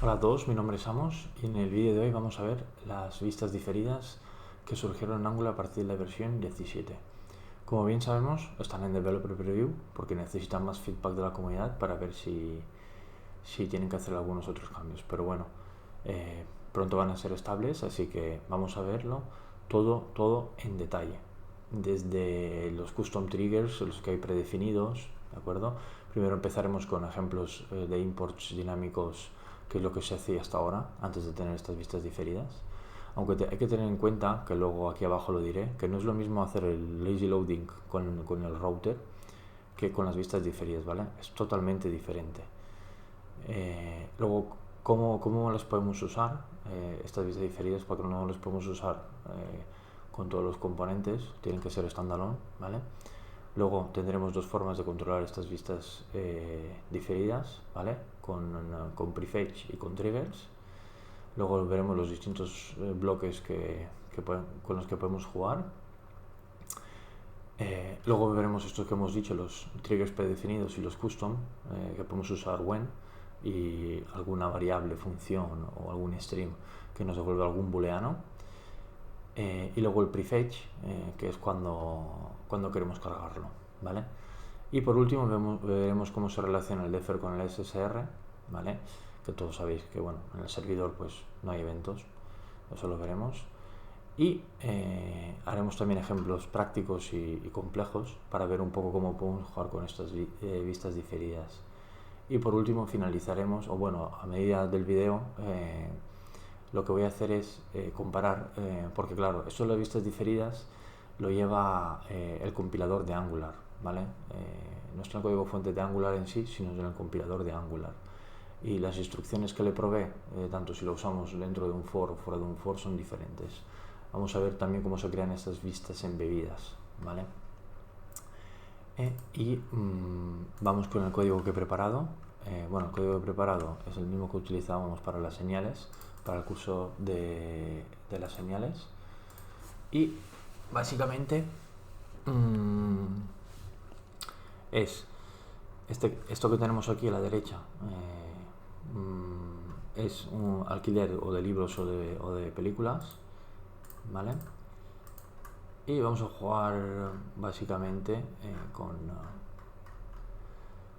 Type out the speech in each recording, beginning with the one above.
Hola a todos, mi nombre es Amos y en el vídeo de hoy vamos a ver las vistas diferidas que surgieron en Angular a partir de la versión 17. Como bien sabemos, están en Developer Preview porque necesitan más feedback de la comunidad para ver si tienen que hacer algunos otros cambios. Pero bueno, pronto van a ser estables, así que vamos a verlo todo en detalle. Desde los custom triggers, los que hay predefinidos, ¿de acuerdo? Primero empezaremos con ejemplos de imports dinámicos, que es lo que se hacía hasta ahora, antes de tener estas vistas diferidas. Aunque hay que tener en cuenta, que luego aquí abajo lo diré, que no es lo mismo hacer el lazy loading con el router que con las vistas diferidas, ¿vale? Es totalmente diferente. Luego, ¿cómo las podemos usar? Estas vistas diferidas, porque no las podemos usar con todos los componentes, tienen que ser standalone, ¿vale? Luego tendremos dos formas de controlar estas vistas diferidas, ¿vale? Con prefetch y con triggers. Luego veremos los distintos bloques con los que podemos jugar. Luego veremos estos que hemos dicho, los triggers predefinidos y los custom, que podemos usar when y alguna variable, función o algún stream que nos devuelve algún booleano. Y luego el prefetch, que es cuando queremos cargarlo, ¿vale? Y por último veremos cómo se relaciona el defer con el SSR, ¿vale? Que todos sabéis que, bueno, en el servidor pues no hay eventos, eso lo veremos. Y haremos también ejemplos prácticos y complejos para ver un poco cómo podemos jugar con estas vistas diferidas. Y por último finalizaremos, o bueno, a medida del video, lo que voy a hacer es comparar, porque claro, esto de las vistas diferidas lo lleva el compilador de Angular, ¿vale? No está en el código fuente de Angular en sí, sino en el compilador de Angular. Y las instrucciones que le provee, tanto si lo usamos dentro de un for o fuera de un for, son diferentes. Vamos a ver también cómo se crean estas vistas embebidas, ¿vale? Vamos con el código que he preparado. Bueno, el código que he preparado es el mismo que utilizábamos para las señales, para el curso de las señales. Y básicamente es esto que tenemos aquí a la derecha. Es un alquiler o de libros o de películas, ¿vale? Y vamos a jugar básicamente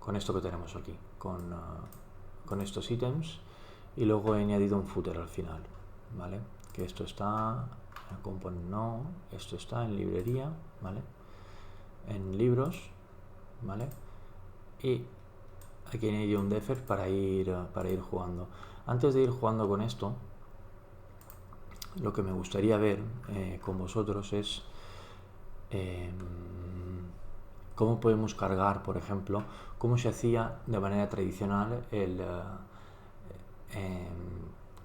con esto que tenemos aquí, con estos ítems, y luego he añadido un footer al final, ¿vale? Que esto está en component, no, esto está en librería, ¿vale? En libros, ¿vale? Y aquí he añadido un defer para ir jugando. Antes de ir jugando con esto, lo que me gustaría ver con vosotros es cómo podemos cargar, por ejemplo, cómo se hacía de manera tradicional el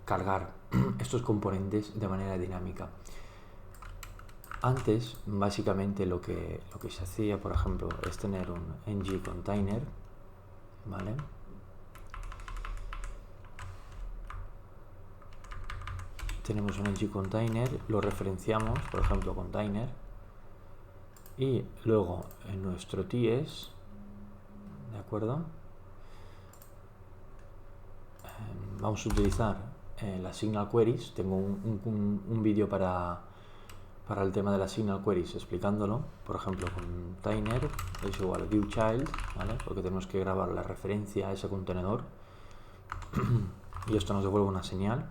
cargar estos componentes de manera dinámica. Antes, básicamente, lo que se hacía, por ejemplo, es tener un ng container, ¿vale? Tenemos un ng container, lo referenciamos, por ejemplo, container, y luego en nuestro TS, ¿de acuerdo? Vamos a utilizar las signal queries. Tengo un vídeo para el tema de las signal queries explicándolo. Por ejemplo, container es igual a viewChild, ¿vale? Porque tenemos que grabar la referencia a ese contenedor y esto nos devuelve una señal.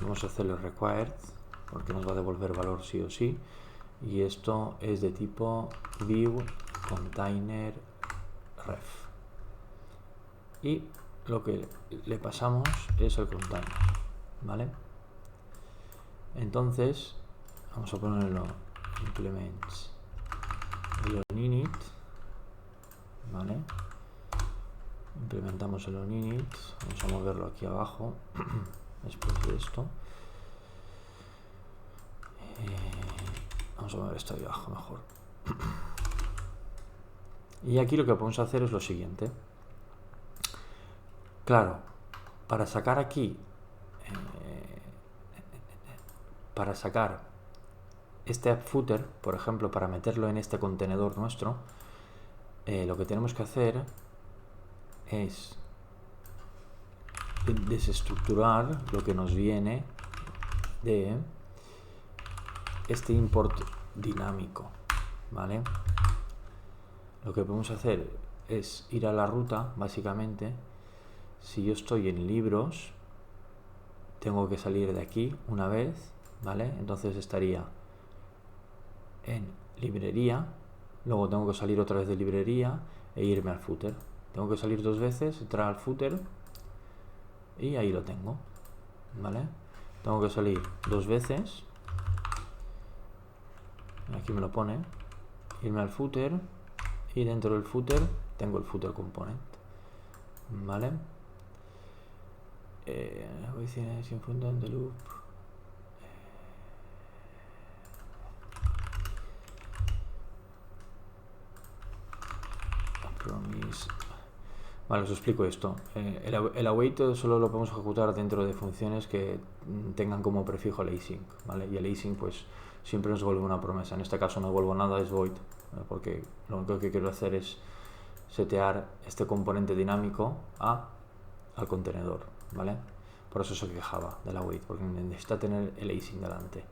Vamos a hacerlo required porque nos va a devolver valor sí o sí, y esto es de tipo view container ref, y lo que le pasamos es el container, ¿vale? Entonces vamos a ponerlo implements el init, ¿vale? Implementamos el init, vamos a moverlo aquí abajo después de esto. Vamos a mover esto ahí abajo mejor. Y aquí lo que podemos hacer es lo siguiente. Claro, para sacar aquí, para sacar este app footer, por ejemplo, para meterlo en este contenedor nuestro, lo que tenemos que hacer es desestructurar lo que nos viene de este import dinámico, ¿vale? Lo que podemos hacer es ir a la ruta, básicamente. Si yo estoy en libros, tengo que salir de aquí una vez, ¿vale? Entonces estaría en librería, luego tengo que salir otra vez de librería e irme al footer. Tengo que salir 2 veces, entrar al footer y ahí lo tengo, ¿vale? Tengo que salir 2 veces, aquí me lo pone, irme al footer y dentro del footer tengo el footer component, ¿vale? Sin fondo en the loop. Vale, os explico esto. El await solo lo podemos ejecutar dentro de funciones que tengan como prefijo el async, ¿vale? Y el async pues siempre nos vuelve una promesa. En este caso no vuelvo nada, es void, ¿vale? Porque lo único que quiero hacer es setear este componente dinámico al contenedor, ¿vale? Por eso se quejaba del await, porque necesita tener el async delante,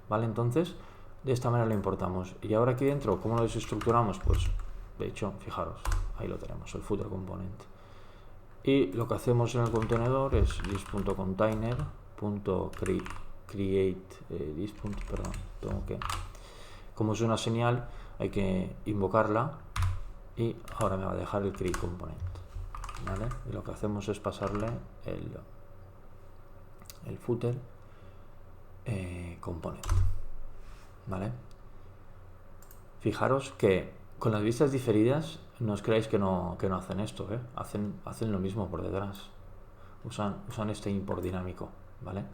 ¿vale? Entonces, de esta manera lo importamos. Y ahora aquí dentro, ¿cómo lo desestructuramos? Pues, de hecho, fijaros, ahí lo tenemos, el footer component. Y lo que hacemos en el contenedor es this.container.create como es una señal, hay que invocarla y ahora me va a dejar el create component, ¿vale? Y lo que hacemos es pasarle el footer component, ¿vale? Fijaros que con las vistas diferidas no os creáis que no hacen esto, ¿eh? Hacen lo mismo por detrás. Usan este import dinámico, ¿vale?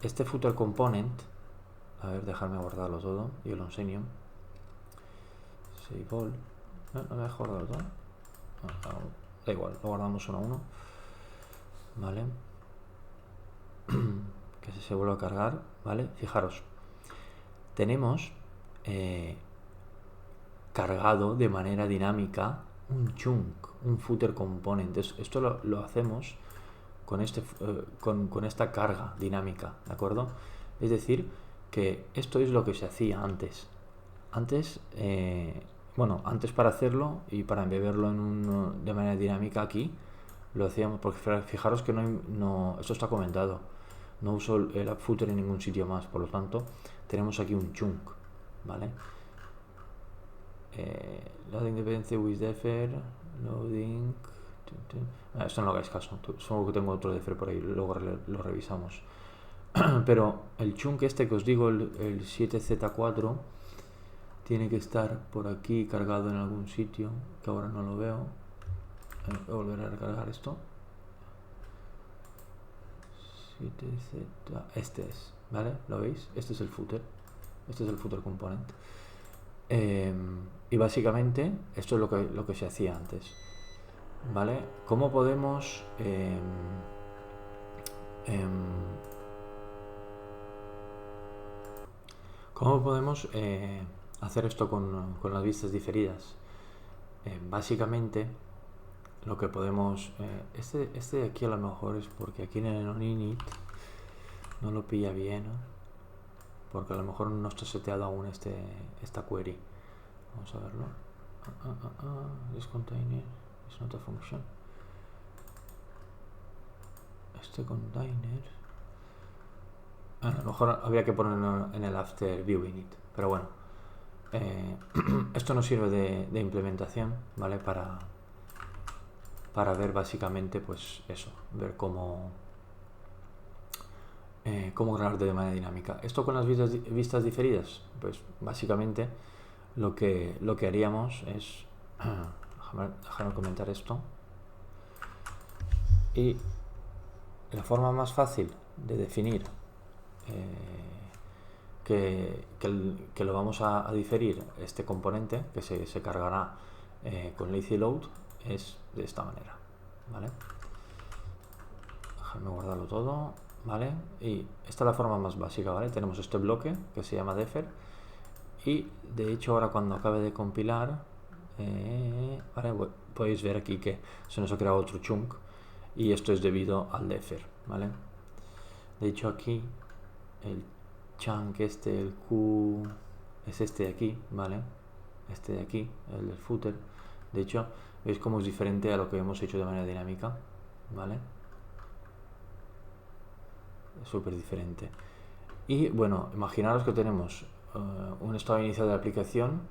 Este footer component, a ver, dejarme guardarlo todo y os lo enseño. Save all. No me dejo guardarlo todo. Da igual, lo guardamos uno a uno, ¿vale? Que se vuelva a cargar, ¿vale? Fijaros, tenemos cargado de manera dinámica un chunk, un footer component. Esto lo hacemos con esta carga dinámica, ¿de acuerdo? Es decir, que esto es lo que se hacía antes. Antes para hacerlo y para embeberlo de manera dinámica aquí, lo hacíamos, porque fijaros que esto está comentado. No uso el app footer en ningún sitio más, por lo tanto, tenemos aquí un chunk, ¿vale? Loading dependency with defer, loading. Esto no lo hagáis caso, supongo que tengo otro defer por ahí, luego lo revisamos. Pero el chunk este que os digo, el 7z4, tiene que estar por aquí cargado en algún sitio, que ahora no lo veo. Voy a volver a recargar esto. 7z, este es, ¿vale? ¿Lo veis? Este es el footer component. Y básicamente esto es lo que se hacía antes, ¿vale? ¿Cómo podemos hacer esto con las vistas diferidas? Básicamente lo que podemos este de aquí a lo mejor es porque aquí en el onInit no lo pilla bien, ¿no? Porque a lo mejor no está seteado aún esta query. Vamos a verlo. This container is not a function. Este container a lo mejor habría que ponerlo en el after viewing it, pero bueno, esto nos sirve de implementación, ¿vale? Para ver básicamente pues eso, ver cómo grabar de manera dinámica. Esto con las vistas diferidas, pues básicamente lo que haríamos es déjame comentar esto. Y la forma más fácil de definir que lo vamos a diferir este componente que se cargará con lazy load es de esta manera, ¿vale? Déjame guardarlo todo, ¿vale? Y esta es la forma más básica, ¿vale? Tenemos este bloque que se llama defer y de hecho ahora cuando acabe de compilar, ¿vale? Podéis ver aquí que se nos ha creado otro chunk y esto es debido al defer, ¿vale? De hecho aquí el chunk el Q es este de aquí, ¿vale? Este de aquí, el del footer. De hecho, veis cómo es diferente a lo que hemos hecho de manera dinámica, ¿vale? Es súper diferente. Y bueno, imaginaros que tenemos un estado inicial de la aplicación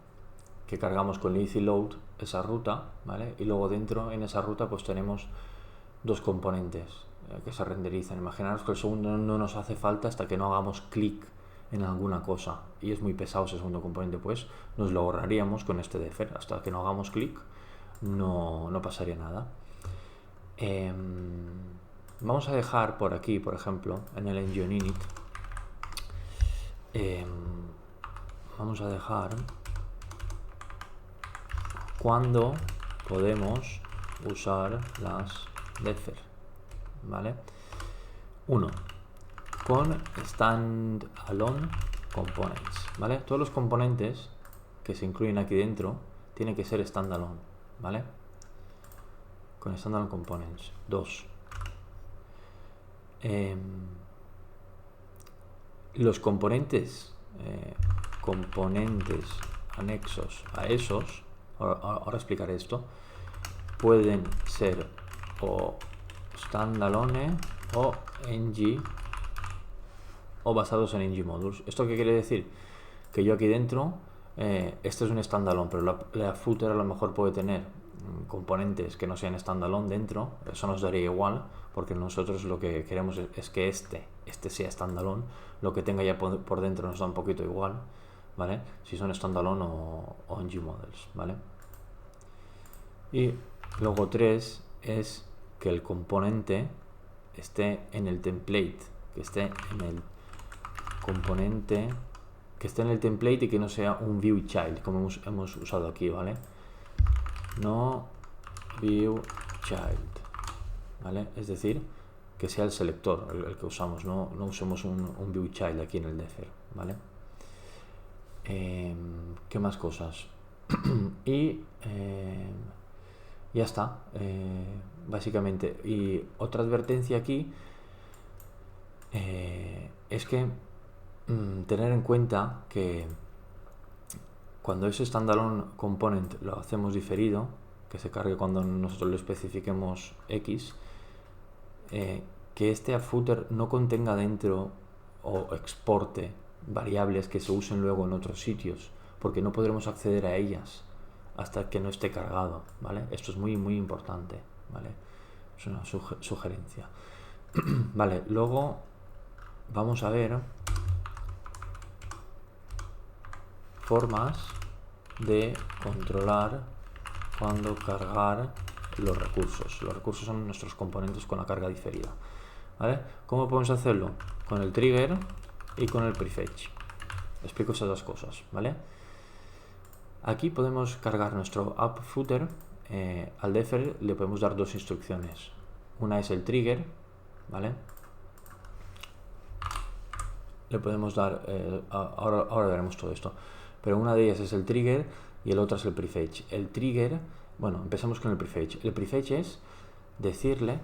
que cargamos con easy load esa ruta, ¿vale? Y luego dentro en esa ruta pues tenemos dos componentes que se renderizan. Imaginaros que el segundo no nos hace falta hasta que no hagamos clic en alguna cosa y es muy pesado ese segundo componente, pues nos lo ahorraríamos con este defer. Hasta que no hagamos clic no pasaría nada. Vamos a dejar por aquí, por ejemplo, en el engine init, vamos a dejar cuando podemos usar las defer, ¿vale? 1. Con standalone components, ¿vale? Todos los componentes que se incluyen aquí dentro tienen que ser standalone, ¿vale? Con standalone components. 2. Los componentes anexos a esos, ahora explicaré esto, pueden ser o standalone o ng o basados en ng modules. ¿Esto qué quiere decir? Que yo aquí dentro, este es un standalone, pero la footer a lo mejor puede tener componentes que no sean standalone dentro. Eso nos daría igual, porque nosotros lo que queremos es que este sea standalone. Lo que tenga ya por dentro nos da un poquito igual, ¿vale? Si son standalone o ng models, ¿vale? Y luego 3 es que el componente esté en el template, que esté en el componente, que esté en el template y que no sea un view child, como hemos usado aquí, ¿vale? No view child, ¿vale? Es decir, que sea el selector el que usamos, no usemos un view child aquí en el defer, ¿vale? ¿Qué más cosas? Y ya está, básicamente. Y otra advertencia aquí es que tener en cuenta que cuando ese standalone component lo hacemos diferido, que se cargue cuando nosotros lo especifiquemos X, que este footer no contenga dentro o exporte variables que se usen luego en otros sitios, porque no podremos acceder a ellas hasta que no esté cargado, ¿vale? Esto es muy muy importante, ¿vale? Es una sugerencia. Vale, luego vamos a ver formas de controlar cuando cargar los recursos. Los recursos son nuestros componentes con la carga diferida, ¿vale? ¿Cómo podemos hacerlo? Con el trigger y con el prefetch. Explico esas dos cosas, ¿vale? Aquí podemos cargar nuestro app footer. Al defer le podemos dar dos instrucciones. Una es el trigger, ¿vale? Le podemos dar, ahora veremos todo esto, pero una de ellas es el trigger y el otro es el prefetch. El trigger, bueno, empezamos con el prefetch. El prefetch es decirle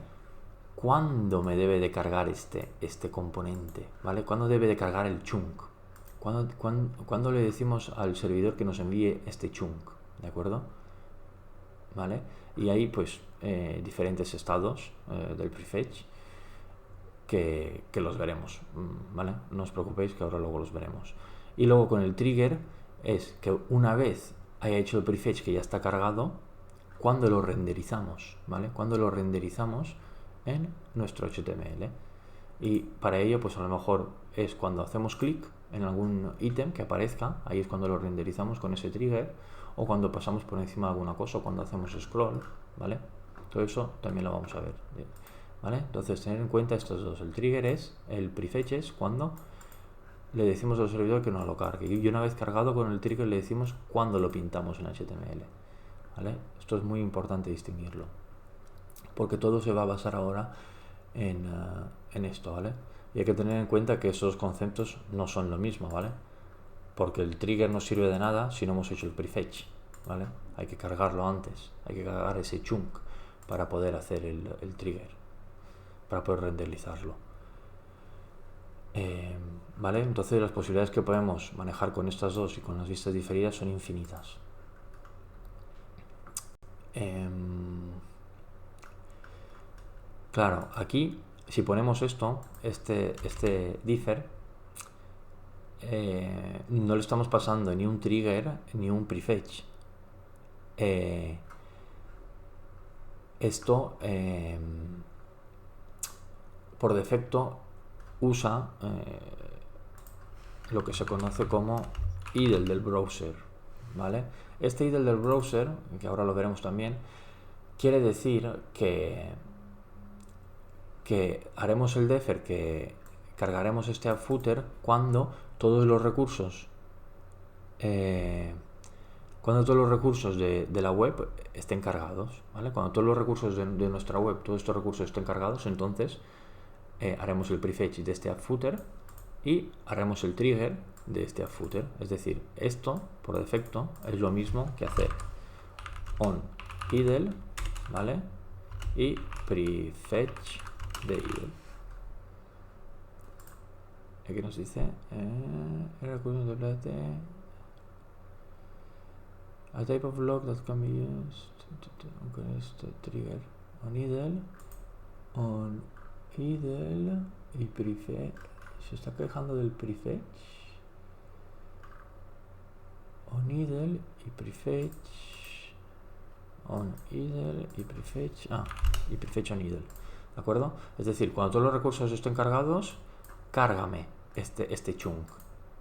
cuándo me debe de cargar este componente, ¿vale? Cuándo debe de cargar el chunk. Cuando le decimos al servidor que nos envíe este chunk, ¿de acuerdo? ¿Vale? Y hay pues diferentes estados del prefetch que los veremos, ¿vale? No os preocupéis que ahora luego los veremos. Y luego con el trigger es que una vez haya hecho el prefetch que ya está cargado, cuando lo renderizamos, ¿vale? Cuando lo renderizamos en nuestro HTML. Y para ello pues a lo mejor es cuando hacemos clic en algún ítem que aparezca, ahí es cuando lo renderizamos con ese trigger, o cuando pasamos por encima de alguna cosa, o cuando hacemos scroll, ¿vale? Todo eso también lo vamos a ver, ¿vale? Entonces tener en cuenta estos dos. El trigger es, el prefetch es cuando le decimos al servidor que nos lo cargue, y una vez cargado con el trigger le decimos cuándo lo pintamos en HTML, ¿vale? Esto es muy importante distinguirlo, porque todo se va a basar ahora en esto, ¿vale? Y hay que tener en cuenta que esos conceptos no son lo mismo, ¿vale? Porque el trigger no sirve de nada si no hemos hecho el prefetch, ¿vale? Hay que cargarlo antes, hay que cargar ese chunk para poder hacer el trigger, poder renderizarlo. ¿Vale? Entonces las posibilidades que podemos manejar con estas dos y con las vistas diferidas son infinitas. Claro, aquí si ponemos esto, este differ, no le estamos pasando ni un trigger ni un prefetch. Esto por defecto usa lo que se conoce como idle del browser, ¿vale? Este idle del browser, que ahora lo veremos también, quiere decir que haremos el defer, que cargaremos este app footer cuando todos los recursos de la web estén cargados, ¿vale? Cuando todos los recursos de nuestra web, todos estos recursos estén cargados, entonces haremos el prefetch de este app footer y haremos el trigger de este app footer. Es decir, esto por defecto es lo mismo que hacer on idle, ¿vale? Y prefetch de idle. Aquí nos dice el recurso de plate, a type of log that can be used con este trigger on idle y prefetch. Se está quejando del prefetch on idle y prefetch on idle y prefetch y prefetch on idle, ¿de acuerdo? Es decir, cuando todos los recursos estén cargados, cárgame este chunk,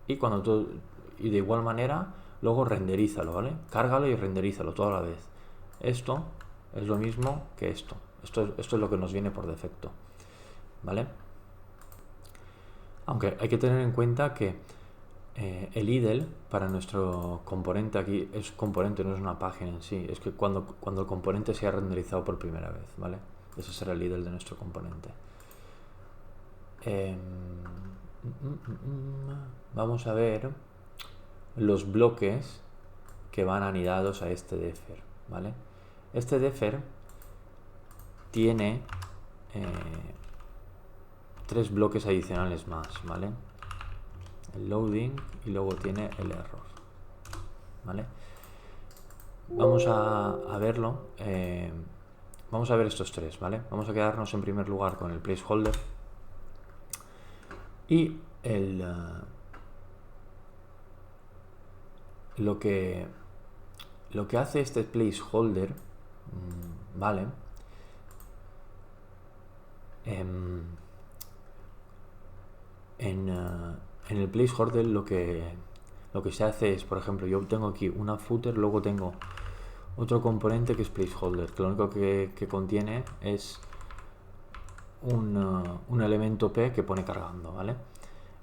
y y de igual manera luego renderízalo, ¿vale? Cárgalo y renderízalo toda la vez. Esto es lo mismo que esto es lo que nos viene por defecto, ¿vale? Aunque hay que tener en cuenta que el idle para nuestro componente aquí es componente, no es una página en sí. Es que cuando el componente sea renderizado por primera vez, ¿vale? Ese será el idle de nuestro componente. Vamos a ver los bloques que van anidados a este defer, ¿vale? Este defer tiene 3 bloques adicionales más, ¿vale? El loading y luego tiene el error, ¿vale? Vamos a verlo. Vamos a ver estos 3, ¿vale? Vamos a quedarnos en primer lugar con el placeholder y lo que hace este placeholder, ¿vale? En el placeholder lo que se hace es, por ejemplo, yo tengo aquí una footer, luego tengo otro componente que es placeholder, que lo único que contiene es un elemento P que pone cargando, ¿vale?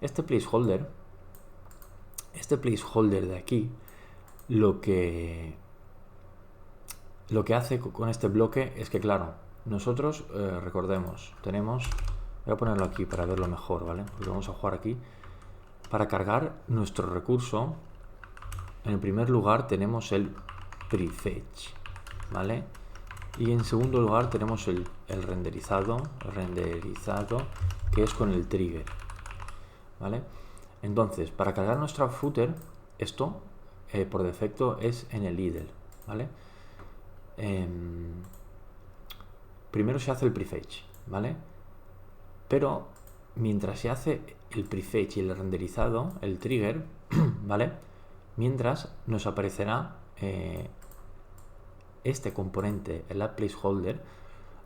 Este placeholder de aquí, lo que hace con este bloque es que, claro, nosotros, recordemos, tenemos, voy a ponerlo aquí para verlo mejor, ¿vale? Porque vamos a jugar aquí. Para cargar nuestro recurso, en el primer lugar tenemos el prefetch, ¿vale? Y en segundo lugar tenemos el renderizado, que es con el trigger, ¿vale? Entonces, para cargar nuestra footer, esto por defecto es en el idle, ¿vale? Primero se hace el prefetch, ¿vale? Pero mientras se hace el prefetch y el renderizado, el trigger, ¿vale? Mientras nos aparecerá este componente, el app placeholder,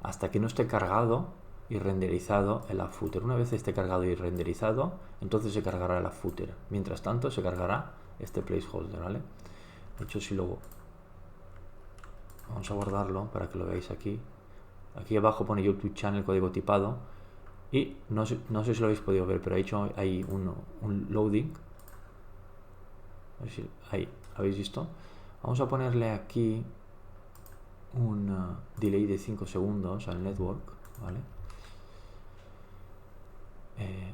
hasta que no esté cargado y renderizado el app footer. Una vez esté cargado y renderizado, entonces se cargará el app footer. Mientras tanto, se cargará este placeholder, ¿vale? De hecho, si luego vamos a guardarlo para que lo veáis aquí. Aquí abajo pone YouTube Channel código tipado. Y no sé si lo habéis podido ver, pero he hecho ahí un loading. A ver si ahí, ¿habéis visto? Vamos a ponerle aquí un delay de 5 segundos al network, ¿vale?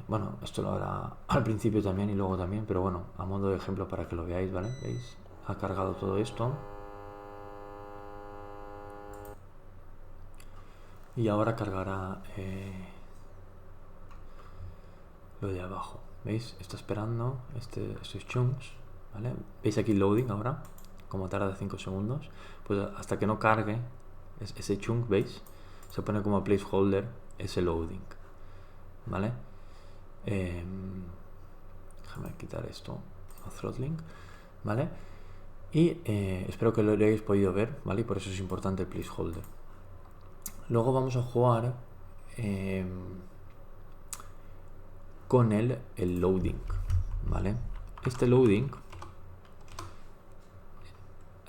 Bueno, esto lo hará al principio también y luego también, pero bueno, a modo de ejemplo para que lo veáis, ¿vale? ¿Veis? Ha cargado todo esto. Y ahora cargará lo de abajo. ¿Veis? Está esperando estos chunks, ¿vale? ¿Veis aquí loading ahora? Como tarda 5 segundos. Pues hasta que no cargue ese chunk, ¿veis? Se pone como placeholder ese loading, ¿vale? Déjame quitar esto, throttling, ¿vale? Y espero que lo hayáis podido ver, ¿vale? Y por eso es importante el placeholder. Luego vamos a jugar con el loading, ¿vale? Este loading,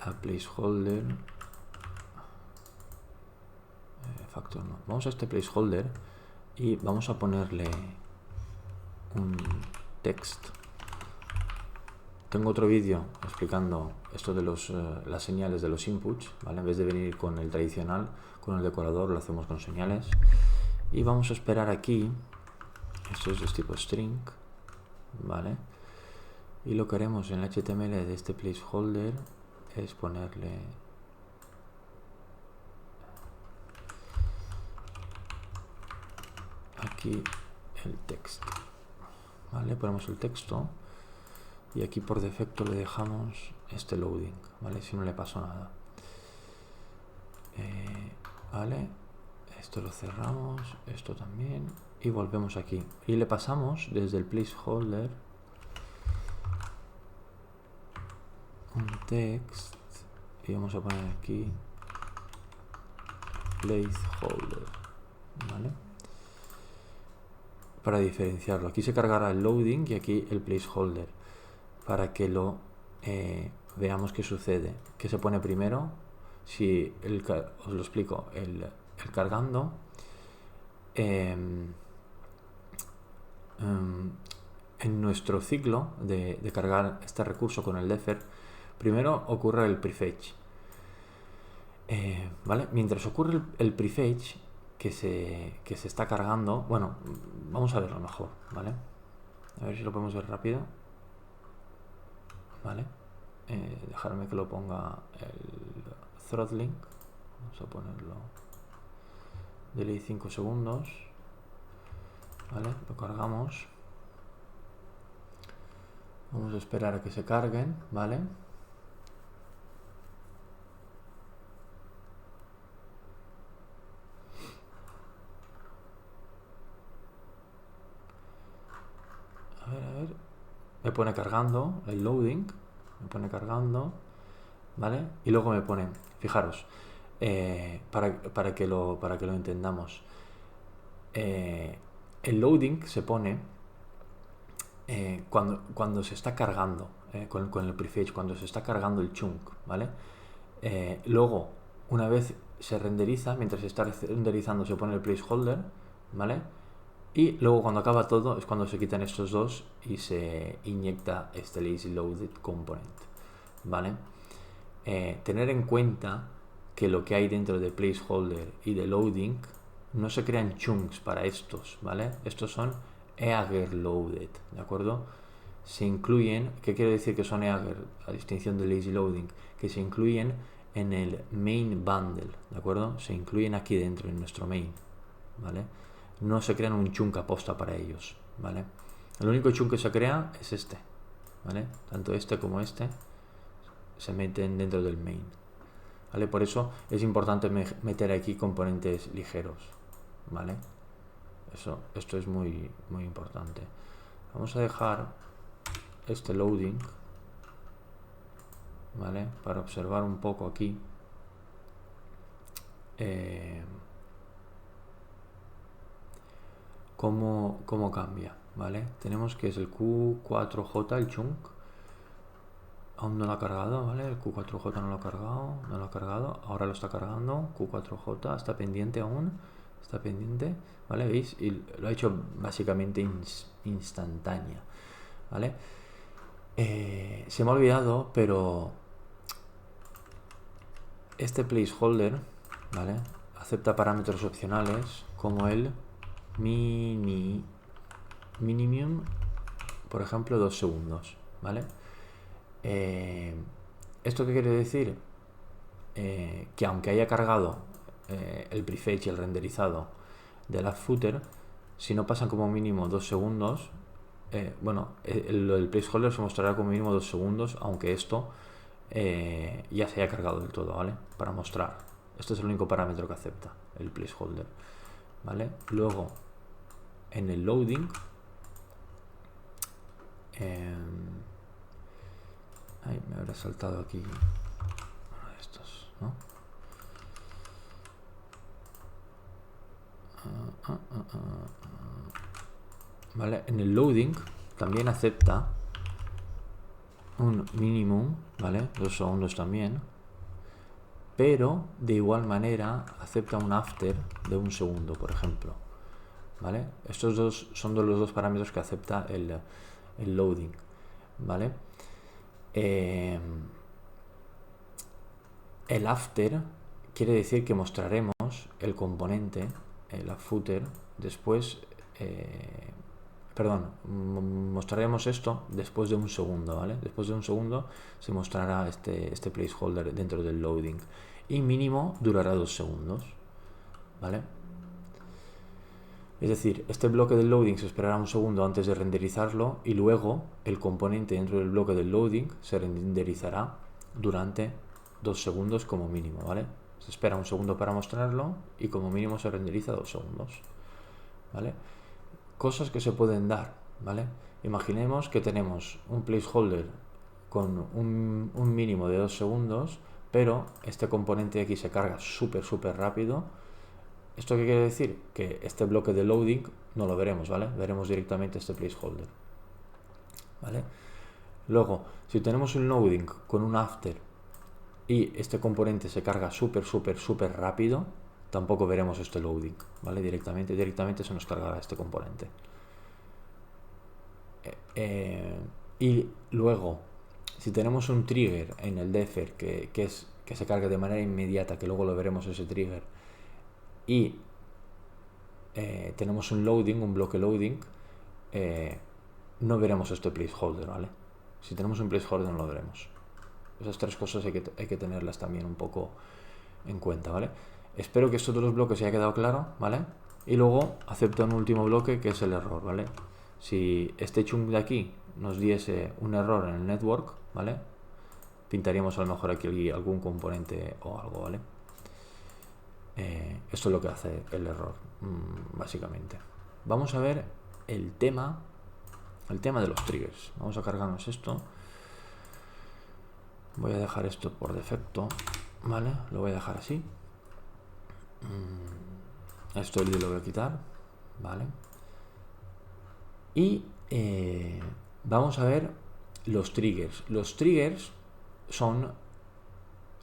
a placeholder, factor no. Vamos a este placeholder y vamos a ponerle un text. Tengo otro vídeo explicando esto de las señales de los inputs, ¿vale? En vez de venir con el tradicional, con el decorador, lo hacemos con señales. Y vamos a esperar aquí. Esto es de tipo string, ¿vale? Y lo que haremos en el HTML de este placeholder es ponerle aquí el texto, ¿vale? Ponemos el texto y aquí por defecto le dejamos este loading, ¿vale? Si no le pasó nada, ¿vale? Esto lo cerramos, esto también, y volvemos aquí y le pasamos desde el placeholder un text y vamos a poner aquí placeholder, ¿vale? Para diferenciarlo. Aquí se cargará el loading y aquí el placeholder para que lo veamos qué sucede, qué se pone primero. Si os lo explico, el cargando en nuestro ciclo de cargar este recurso con el defer, primero ocurre el prefetch, ¿vale? Mientras ocurre el prefetch que se está cargando, bueno, vamos a verlo mejor, ¿vale? A ver si lo podemos ver rápido, ¿vale? Dejarme que lo ponga el throttling, vamos a ponerlo delay 5 segundos, ¿vale? Lo cargamos, vamos a esperar a que se carguen, ¿vale? A ver, me pone cargando el loading, me pone cargando, ¿vale? Y luego me pone, fijaros, para que lo entendamos, el loading se pone cuando se está cargando, con el prefetch, cuando se está cargando el chunk, ¿vale? Luego, una vez se renderiza, mientras se está renderizando se pone el placeholder, ¿vale? Y luego cuando acaba todo es cuando se quitan estos dos y se inyecta este lazy loaded component, ¿vale? Tener en cuenta que lo que hay dentro de placeholder y de loading no se crean chunks para estos, ¿vale? Estos son Eager loaded, ¿de acuerdo? Se incluyen, ¿qué quiere decir que son Eager? A distinción de lazy loading, que se incluyen en el main bundle, ¿de acuerdo? Se incluyen aquí dentro, en nuestro main, ¿vale? No se crean un chunk aposta para ellos, ¿vale? El único chunk que se crea es este, ¿vale? Tanto este como este se meten dentro del main, ¿vale? Por eso es importante meter aquí componentes ligeros, ¿vale? Esto es muy, muy importante. Vamos a dejar este loading, ¿vale? Para observar un poco aquí. Cómo cambia, ¿vale? Tenemos que es el Q4J, el chunk. Aún no lo ha cargado, ¿vale? El Q4J no lo ha cargado, ahora lo está cargando. Q4J está pendiente aún, está pendiente, ¿vale? ¿Veis? Y lo ha hecho básicamente instantánea, ¿vale? Se me ha olvidado, pero este placeholder, ¿vale? Acepta parámetros opcionales como el minimum, por ejemplo, 2 segundos, ¿vale? ¿Esto qué quiere decir? Que aunque haya cargado el prefetch y el renderizado de la footer, si no pasan como mínimo 2 segundos, el placeholder se mostrará como mínimo 2 segundos, aunque esto ya se haya cargado del todo, ¿vale? Para mostrar. Este es el único parámetro que acepta el placeholder, ¿vale? Luego, en el loading, me habrá saltado aquí uno de estos, ¿no? Vale, en el loading también acepta un minimum, ¿vale? 2 segundos también, pero de igual manera acepta un after de 1 segundo, por ejemplo, ¿vale? Estos dos son los dos parámetros que acepta el loading, ¿vale? El after quiere decir que mostraremos el componente, la footer, después, mostraremos esto después de 1 segundo, ¿vale? Después de 1 segundo se mostrará este placeholder dentro del loading y mínimo durará 2 segundos, ¿vale? Es decir, este bloque del loading se esperará 1 segundo antes de renderizarlo y luego el componente dentro del bloque del loading se renderizará durante 2 segundos como mínimo, ¿vale? Se espera 1 segundo para mostrarlo y como mínimo se renderiza 2 segundos, ¿vale? Cosas que se pueden dar, ¿vale? Imaginemos que tenemos un placeholder con un mínimo de 2 segundos, pero este componente aquí se carga súper rápido. ¿Esto qué quiere decir? Que este bloque de loading no lo veremos, ¿vale? Veremos directamente este placeholder, ¿vale? Luego, si tenemos un loading con un after y este componente se carga súper rápido, tampoco veremos este loading, ¿vale? Directamente se nos cargará este componente. Y luego, si tenemos un trigger en el defer que se carga de manera inmediata, que luego lo veremos ese trigger, y tenemos un loading, un bloque loading, no veremos este placeholder, ¿vale? Si tenemos un placeholder no lo veremos. Esas tres cosas hay que tenerlas también un poco en cuenta, ¿vale? Espero que estos dos bloques haya quedado claro, ¿vale? Y luego acepto un último bloque que es el error, ¿vale? Si este chunk de aquí nos diese un error en el network, ¿vale? Pintaríamos a lo mejor aquí algún componente o algo, ¿vale? Esto es lo que hace el error, básicamente. Vamos a ver el tema de los triggers. Vamos a cargarnos esto. Voy a dejar esto por defecto, ¿vale? Lo voy a dejar así. Esto lo voy a quitar, ¿vale? Y vamos a ver los triggers. Los triggers son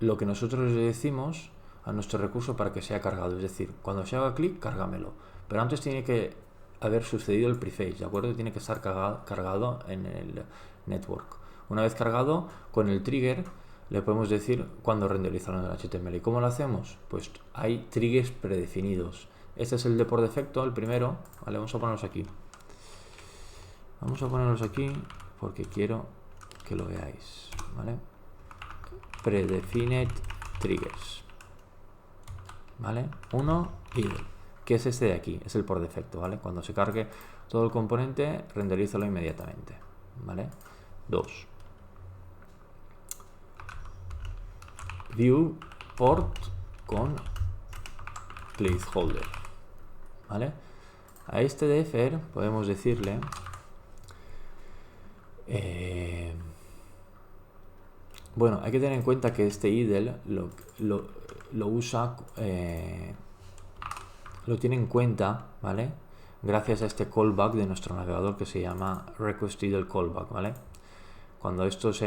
lo que nosotros le decimos a nuestro recurso para que sea cargado. Es decir, cuando se haga clic, cárgamelo. Pero antes tiene que haber sucedido el preface, ¿de acuerdo? Tiene que estar cargado en el network. Una vez cargado, con el trigger le podemos decir cuándo renderizarlo en el HTML. ¿Y cómo lo hacemos? Pues hay triggers predefinidos. Este es el de por defecto, el primero. Vale, vamos a ponerlos aquí. Vamos a ponerlos aquí porque quiero que lo veáis, ¿vale? Predefined triggers, ¿vale? Uno, idle, que es este de aquí, es el por defecto, ¿vale? Cuando se cargue todo el componente, renderízalo inmediatamente, ¿vale? 2. View port con placeholder, ¿vale? A este defer podemos decirle bueno, hay que tener en cuenta que este idle lo usa, lo tiene en cuenta, ¿vale? Gracias a este callback de nuestro navegador que se llama request idle callback, ¿vale? Cuando esto su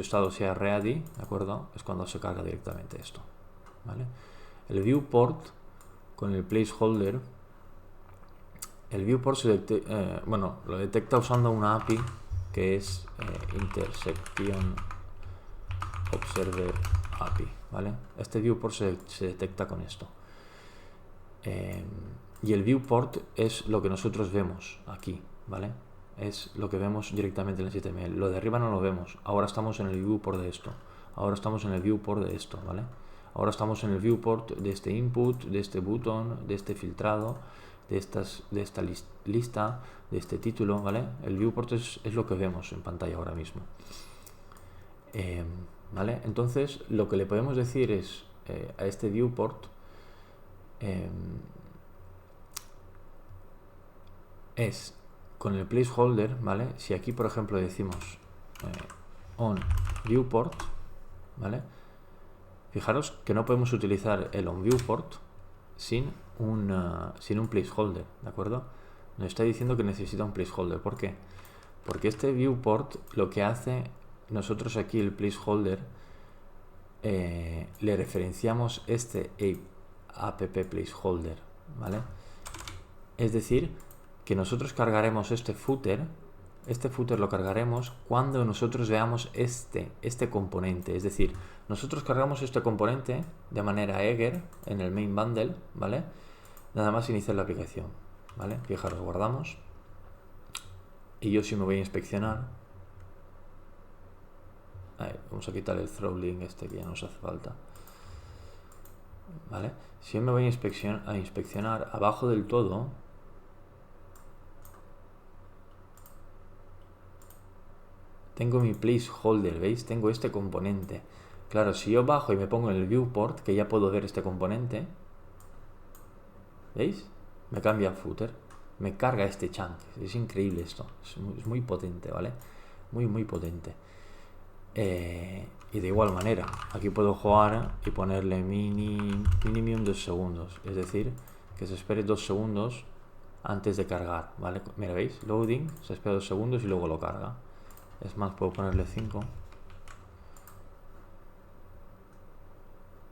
estado sea ready, ¿de acuerdo? Es cuando se carga directamente esto, ¿vale? El viewport con el placeholder, el viewport lo detecta usando una API que es Intersection Observer API, ¿vale? Este viewport se detecta con esto. Y el viewport es lo que nosotros vemos aquí, ¿vale? Es lo que vemos directamente en el HTML. Lo de arriba no lo vemos. Ahora estamos en el viewport de esto. Ahora estamos en el viewport de esto, ¿vale? Ahora estamos en el viewport de este input, de este button, de este filtrado, de esta lista, de este título, ¿vale? El viewport es lo que vemos en pantalla ahora mismo. ¿Vale? Entonces, lo que le podemos decir es a este viewport es con el placeholder, ¿vale? Si aquí, por ejemplo, decimos on viewport, ¿vale? Fijaros que no podemos utilizar el on viewport sin un placeholder, ¿de acuerdo? Nos está diciendo que necesita un placeholder. ¿Por qué? Porque este viewport lo que hace, nosotros aquí el placeholder le referenciamos este app placeholder, ¿vale? Es decir, que nosotros cargaremos este footer lo cargaremos cuando nosotros veamos este componente. Es decir, nosotros cargamos este componente de manera Eager en el main bundle, ¿vale? Nada más iniciar la aplicación, ¿vale? Fijaros, guardamos. Y yo si me voy a inspeccionar, vamos a quitar el throttling que ya nos hace falta, ¿vale? Si yo me voy a inspeccionar abajo del todo, tengo mi placeholder, ¿veis? Tengo este componente. Claro, si yo bajo y me pongo en el viewport, que ya puedo ver este componente, ¿veis? Me cambia el footer, me carga este chunk. Es increíble esto, es muy potente, ¿vale? Muy potente. Y de igual manera, aquí puedo jugar y ponerle minimum 2 segundos. Es decir, que se espere 2 segundos antes de cargar, ¿vale? Mira, ¿veis? Loading, se espera 2 segundos y luego lo carga. Es más, puedo ponerle 5.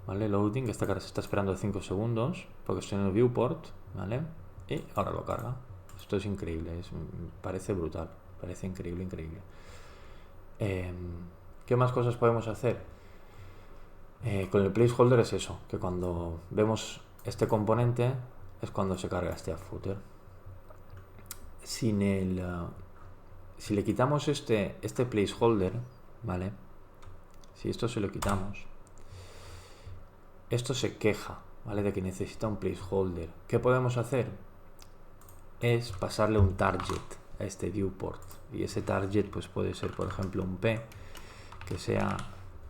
¿Vale? Loading, esta cara se está esperando 5 segundos porque estoy en el viewport, ¿vale? Y ahora lo carga. Esto es increíble, parece brutal, parece increíble. ¿Qué más cosas podemos hacer? Con el placeholder es eso, que cuando vemos este componente es cuando se carga este footer. Si le quitamos este placeholder, ¿vale? Si esto se lo quitamos, esto se queja, ¿vale? De que necesita un placeholder. ¿Qué podemos hacer? Es pasarle un target a este viewport. Y ese target pues puede ser, por ejemplo, un P que sea,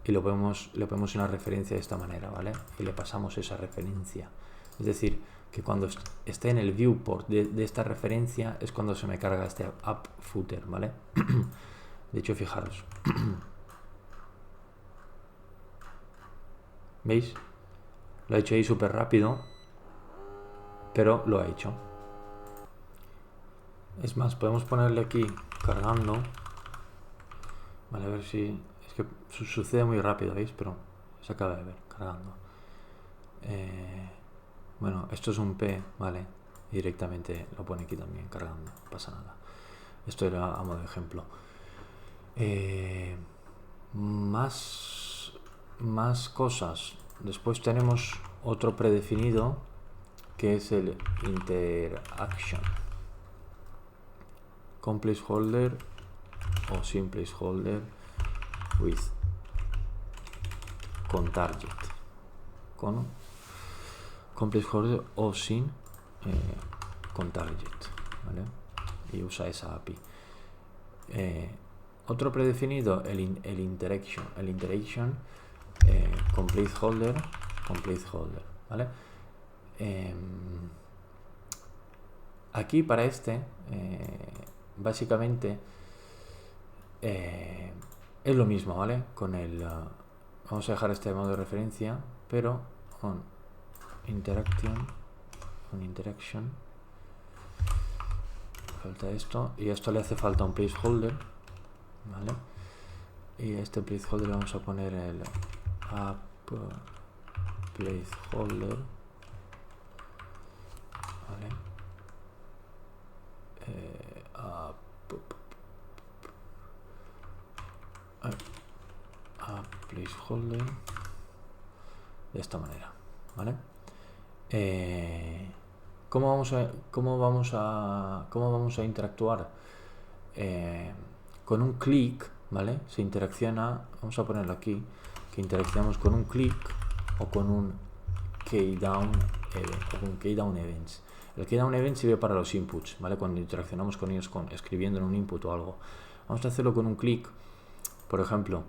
y le ponemos una referencia de esta manera, ¿vale? Y le pasamos esa referencia. Es decir, que cuando esté en el viewport de esta referencia es cuando se me carga este app footer, ¿vale? De hecho, fijaros. ¿Veis? Lo ha hecho ahí súper rápido, pero lo ha hecho. Es más, podemos ponerle aquí cargando. Vale, a ver si... Es que sucede muy rápido, ¿veis? Pero se acaba de ver, cargando. Bueno, esto es un P, ¿vale? Y directamente lo pone aquí también, cargando, no pasa nada. Esto era a modo de ejemplo. Más cosas. Después tenemos otro predefinido que es el interaction. Con placeholder o sin placeholder con target. Con placeholder o sin con target, ¿vale? Y usa esa API. Otro predefinido, el interaction con placeholder, ¿vale? Aquí para básicamente es lo mismo, ¿vale? Con vamos a dejar este modo de referencia, pero con interaction falta esto, y a esto le hace falta un placeholder, ¿vale? Y a este placeholder vamos a poner el app placeholder, ¿vale? Placeholder de esta manera, ¿vale? ¿Cómo vamos a interactuar? Con un clic, ¿vale? Se interacciona, vamos a ponerlo aquí, que interaccionamos con un clic o con un key down Keydown Events. El Keydown Event sirve para los inputs, ¿vale? Cuando interaccionamos con ellos escribiendo en un input o algo. Vamos a hacerlo con un clic. Por ejemplo,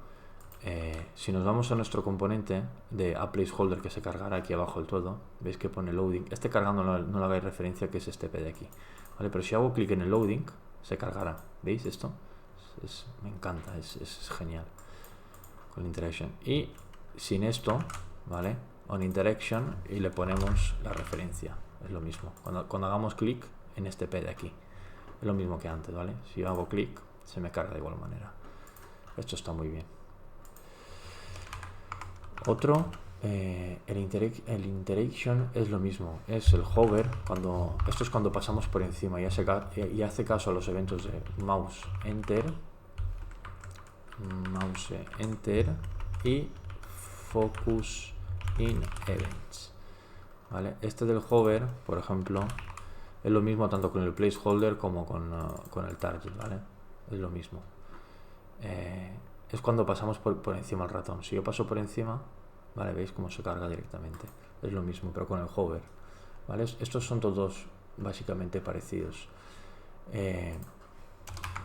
si nos vamos a nuestro componente de AppLaceholder que se cargará aquí abajo del todo, veis que pone loading. Este cargando no le hagáis referencia, que es este P de aquí, ¿vale? Pero si hago clic en el loading, se cargará. ¿Veis esto? Me encanta, es genial con interaction. Y sin esto, ¿vale? On interaction, y le ponemos la referencia. Es lo mismo. Cuando hagamos clic en este P de aquí, es lo mismo que antes, ¿vale? Si yo hago clic, se me carga de igual manera. Esto está muy bien. Otro, el interaction es lo mismo. Es el hover. Esto es cuando pasamos por encima y hace caso a los eventos de mouse enter y focus in events, ¿vale? Este del hover, por ejemplo, es lo mismo tanto con el placeholder como con el target, ¿vale? Es lo mismo. Es cuando pasamos por encima del ratón. Si yo paso por encima, ¿vale? Veis cómo se carga directamente. Es lo mismo, pero con el hover, ¿vale? Estos son todos básicamente parecidos.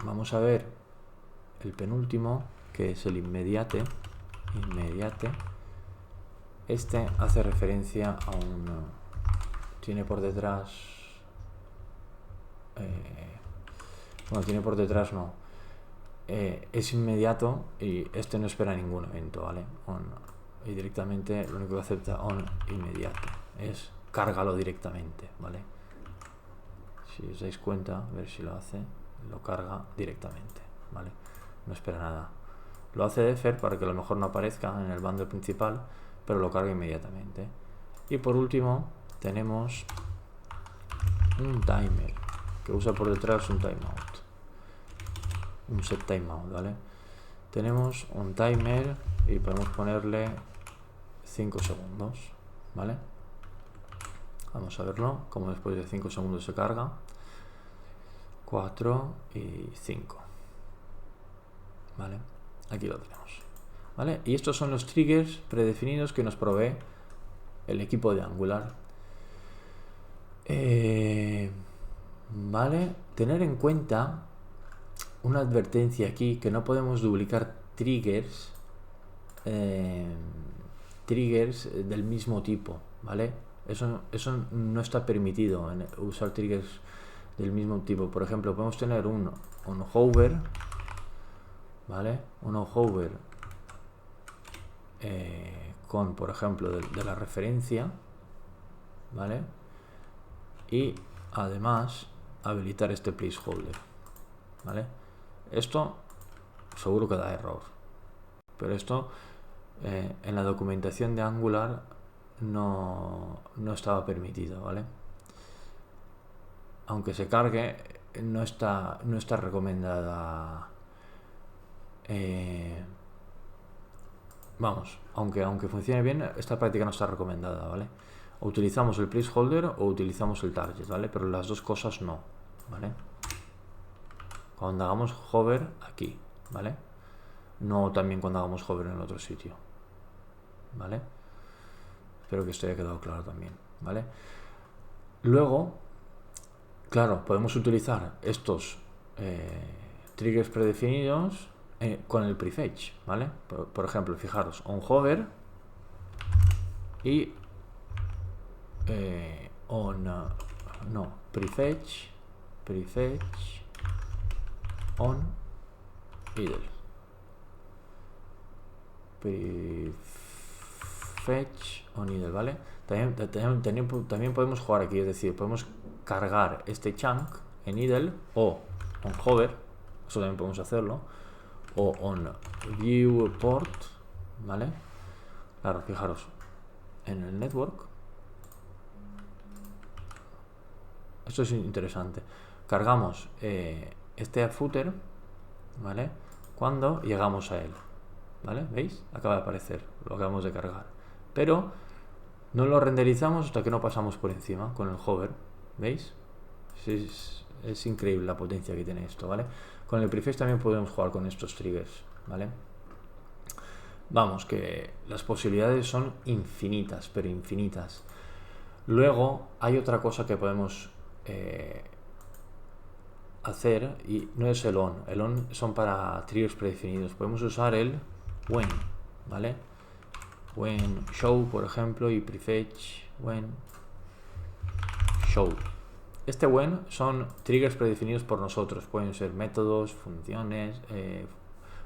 Vamos a ver el penúltimo, que es el inmediate. Este hace referencia a tiene por detrás no, es inmediato y este no espera ningún evento, ¿vale? Y directamente lo único que acepta on inmediato es cárgalo directamente, ¿vale? Si os dais cuenta, a ver si lo hace, lo carga directamente, ¿vale? No espera nada. Lo hace defer para que a lo mejor no aparezca en el bundle principal, pero lo carga inmediatamente. Y por último tenemos un timer que usa por detrás un timeout, un set timeout, ¿vale? Tenemos un timer y podemos ponerle 5 segundos, ¿vale? Vamos a verlo, como después de 5 segundos se carga. 4 y 5, ¿vale? Aquí lo tenemos, ¿vale? Y estos son los triggers predefinidos que nos provee el equipo de Angular. Vale, tener en cuenta una advertencia aquí, que no podemos duplicar triggers del mismo tipo, ¿vale? Eso no está permitido, usar triggers del mismo tipo. Por ejemplo, podemos tener un hover, ¿vale? Un hover con, por ejemplo, de la referencia, ¿vale? Y además habilitar este placeholder, ¿vale? Esto seguro que da error, pero esto en la documentación de Angular no estaba permitido, ¿vale? Aunque se cargue, no está recomendada. Vamos, aunque funcione bien, esta práctica no está recomendada, ¿vale? O utilizamos el placeholder o utilizamos el target, ¿vale? Pero las dos cosas no, ¿vale? Cuando hagamos hover aquí, ¿vale? No también cuando hagamos hover en otro sitio, ¿vale? Espero que esto haya quedado claro también, ¿vale? Luego, claro, podemos utilizar estos triggers predefinidos con el prefetch, ¿vale? Por ejemplo, fijaros, on hover y prefetch on idle. Prefetch on idle, ¿vale? También podemos jugar aquí, es decir, podemos cargar este chunk en idle o on hover, eso también podemos hacerlo, o on viewport, ¿vale? Claro, fijaros, en el network, esto es interesante, cargamos este footer, ¿vale? Cuando llegamos a él, ¿vale? ¿Veis? Acaba de aparecer, lo acabamos de cargar, pero no lo renderizamos hasta que no pasamos por encima con el hover, ¿veis? Es increíble la potencia que tiene esto, ¿vale? Con el prefetch también podemos jugar con estos triggers, ¿vale? Vamos, que las posibilidades son infinitas, pero infinitas. Luego hay otra cosa que podemos hacer y no es el on. El on son para triggers predefinidos. Podemos usar el when, ¿vale? When show, por ejemplo, y prefetch when show. Este when son triggers predefinidos por nosotros. Pueden ser métodos,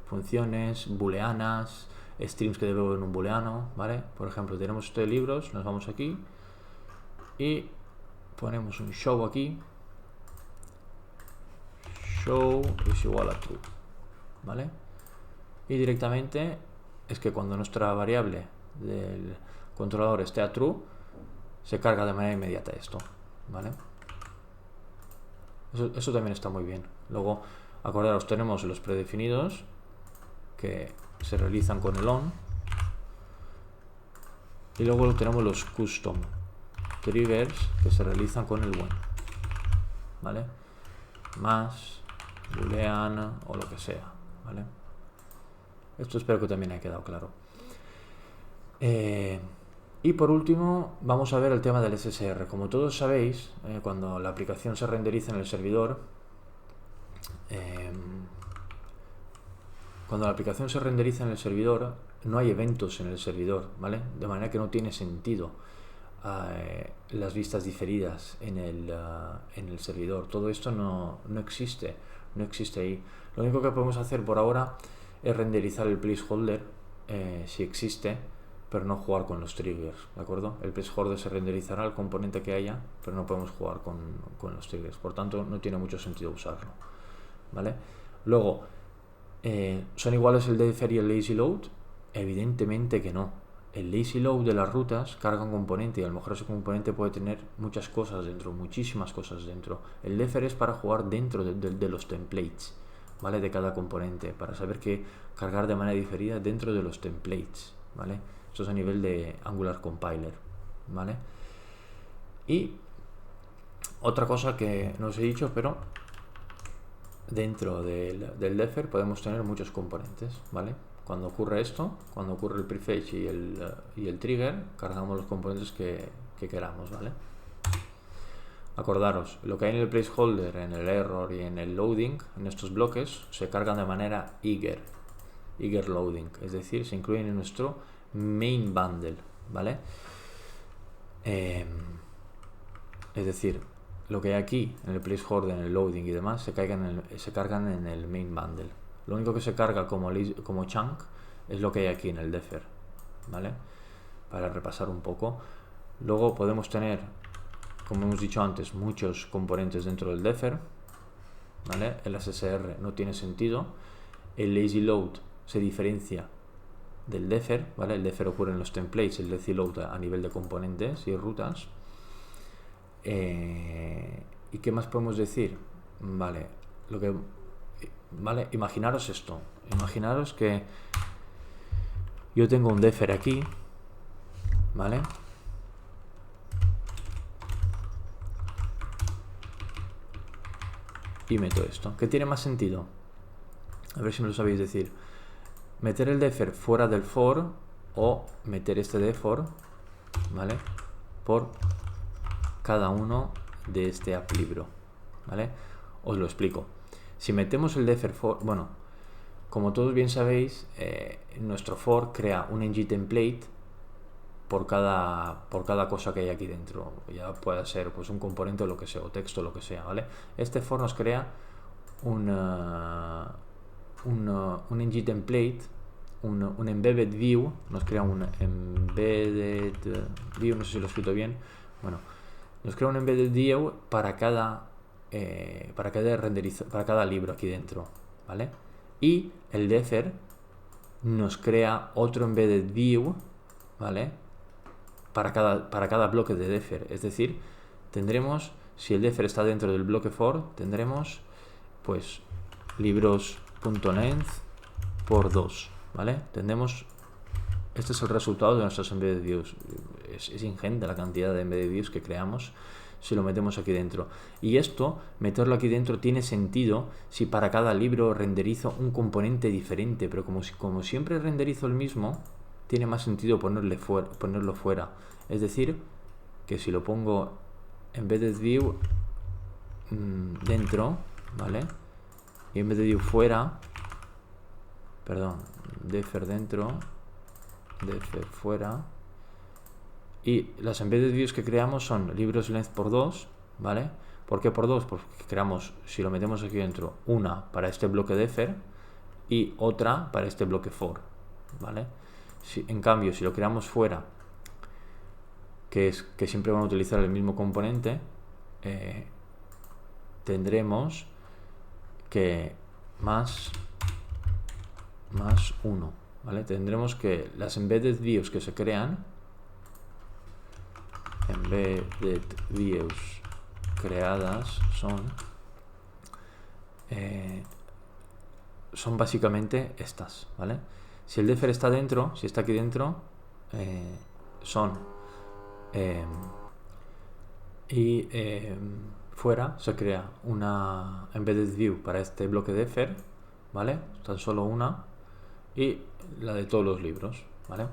funciones, booleanas, strings que devuelven un booleano, ¿vale? Por ejemplo, tenemos esto de libros, nos vamos aquí y ponemos un show aquí. Show es igual a true, ¿vale? Y directamente es que cuando nuestra variable del controlador esté a true, se carga de manera inmediata esto, ¿vale? Eso también está muy bien. Luego, acordaros, tenemos los predefinidos que se realizan con el on, y luego tenemos los custom triggers que se realizan con el when, ¿vale? Más boolean o lo que sea, ¿vale? Esto espero que también haya quedado claro. Y por último vamos a ver el tema del SSR. Como todos sabéis, cuando la aplicación se renderiza en el servidor, no hay eventos en el servidor, ¿vale? De manera que no tiene sentido las vistas diferidas en el servidor. Todo esto no existe ahí. Lo único que podemos hacer por ahora es renderizar el placeholder si existe, pero no jugar con los triggers, ¿de acuerdo? El placeholder se renderizará el componente que haya, pero no podemos jugar con los triggers, por tanto no tiene mucho sentido usarlo, ¿vale? Luego, ¿son iguales el defer y el lazy load? Evidentemente que no. El lazy load de las rutas carga un componente y a lo mejor ese componente puede tener muchas cosas dentro, muchísimas cosas dentro. El defer es para jugar dentro de los templates, ¿vale? De cada componente, para saber qué cargar de manera diferida dentro de los templates, ¿vale? Esto es a nivel de Angular Compiler, ¿vale? Y otra cosa que no os he dicho, pero dentro del defer podemos tener muchos componentes, ¿vale? Cuando ocurre esto, cuando ocurre el prefetch y el trigger, cargamos los componentes que queramos, ¿vale? Acordaros, lo que hay en el placeholder, en el error y en el loading, en estos bloques, se cargan de manera eager loading, es decir, se incluyen en nuestro main bundle, ¿vale? Es decir, lo que hay aquí en el placeholder, en el loading y demás, se cargan en el main bundle. Lo único que se carga como chunk es lo que hay aquí en el defer, ¿vale? Para repasar un poco. Luego podemos tener, como hemos dicho antes, muchos componentes dentro del defer, ¿vale? El SSR no tiene sentido. El lazy load se diferencia del defer, ¿vale? El defer ocurre en los templates, el lazy load a nivel de componentes y rutas. ¿Y qué más podemos decir? Vale, imaginaros esto. Imaginaros que yo tengo un defer aquí, ¿vale? Y meto esto. ¿Qué tiene más sentido? A ver si me lo sabéis decir. Meter el defer fuera del for o meter este defer, ¿vale? Por cada uno de este app libro, ¿vale? Os lo explico. Si metemos el defer for, bueno, como todos bien sabéis, nuestro for crea un ngTemplate por cada cosa que hay aquí dentro. Ya puede ser pues un componente o lo que sea, o texto o lo que sea, ¿vale? Este for nos crea un ngTemplate, un embedded view, nos crea un embedded view, no sé si lo he escrito bien, bueno, nos crea un embedded view para cada libro aquí dentro, ¿vale? Y el defer nos crea otro embedded view, ¿vale? Para cada bloque de defer, es decir, tendremos, si el defer está dentro del bloque for, tendremos pues libros.length por 2, ¿vale? Este es el resultado de nuestros embedded views. Es ingente la cantidad de embedded views que creamos si lo metemos aquí dentro. Y esto, meterlo aquí dentro, tiene sentido si para cada libro renderizo un componente diferente, pero como siempre renderizo el mismo, tiene más sentido ponerlo fuera. Es decir, que si lo pongo embedded view dentro, ¿vale? Y embedded view fuera, perdón, defer dentro, defer fuera, y las embedded views que creamos son libros length por 2, ¿vale? ¿Por qué por 2? Porque creamos, si lo metemos aquí dentro, una para este bloque defer y otra para este bloque for, ¿vale? En cambio, si lo creamos fuera, que es que siempre van a utilizar el mismo componente, tendremos que más 1, ¿vale? Tendremos que las embedded views que se crean, embedded views creadas son básicamente estas, ¿vale? Si el defer está dentro, si está aquí dentro, fuera se crea una embedded view para este bloque defer, ¿vale? Tan solo una, y la de todos los libros, ¿vale?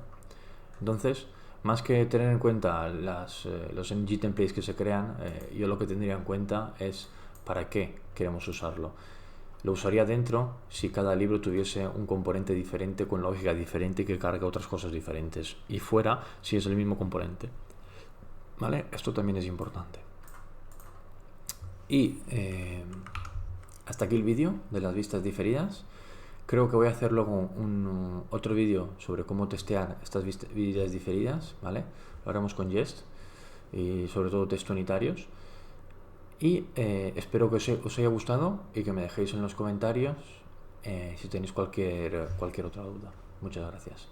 Entonces, más que tener en cuenta los ng templates que se crean, yo lo que tendría en cuenta es para qué queremos usarlo. Lo usaría dentro si cada libro tuviese un componente diferente con lógica diferente que carga otras cosas diferentes, y fuera si es el mismo componente, ¿vale? Esto también es importante. Y hasta aquí el vídeo de las vistas diferidas. Creo que voy a hacerlo con otro vídeo sobre cómo testear estas vistas diferidas, ¿vale? Lo haremos con Jest y sobre todo test unitarios. Y espero que os haya gustado y que me dejéis en los comentarios si tenéis cualquier otra duda. Muchas gracias.